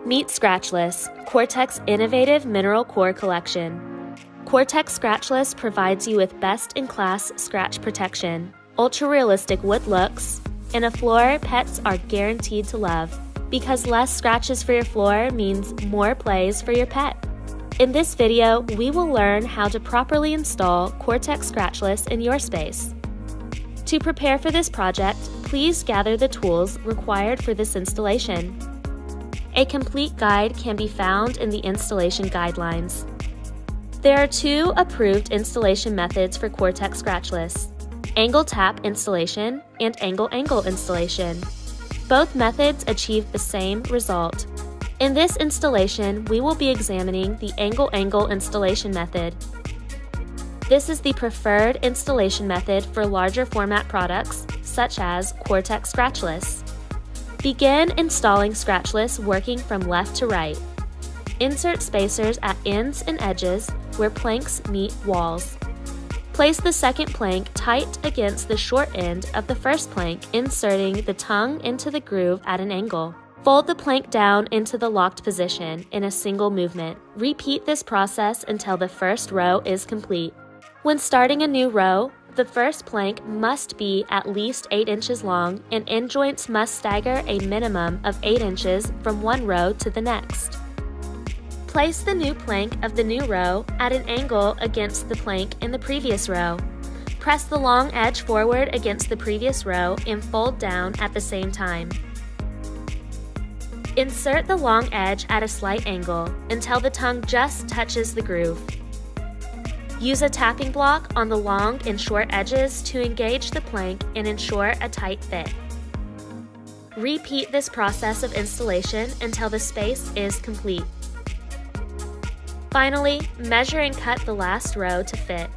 Meet Scratchless, COREtec's innovative mineral core collection. COREtec Scratchless provides you with best-in-class scratch protection, ultra-realistic wood looks, and a floor pets are guaranteed to love. Because less scratches for your floor means more plays for your pet. In this video, we will learn how to properly install COREtec Scratchless in your space. To prepare for this project, please gather the tools required for this installation. A complete guide can be found in the installation guidelines. There are two approved installation methods for COREtec Scratchless: angle tap installation and angle installation. Both methods achieve the same result. In this installation, we will be examining the angle installation method. This is the preferred installation method for larger format products, such as COREtec Scratchless. Begin installing Scratchless working from left to right. Insert spacers at ends and edges where planks meet walls. Place the second plank tight against the short end of the first plank, inserting the tongue into the groove at an angle. Fold the plank down into the locked position in a single movement. Repeat this process until the first row is complete. When starting a new row, the first plank must be at least 8 inches long and end joints must stagger a minimum of 8 inches from one row to the next. Place the new plank of the new row at an angle against the plank in the previous row. Press the long edge forward against the previous row and fold down at the same time. Insert the long edge at a slight angle until the tongue just touches the groove. Use a tapping block on the long and short edges to engage the plank and ensure a tight fit. Repeat this process of installation until the space is complete. Finally, measure and cut the last row to fit.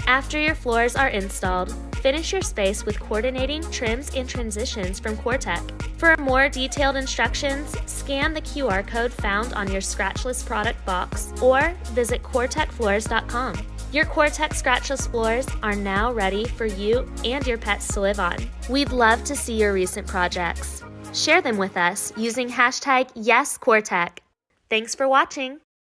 After your floors are installed, finish your space with coordinating trims and transitions from COREtec. For more detailed instructions, scan the QR code found on your Scratchless product box or visit COREtecFloors.com. Your COREtec Scratchless floors are now ready for you and your pets to live on. We'd love to see your recent projects. Share them with us using #YesCoreTech. Thanks for watching.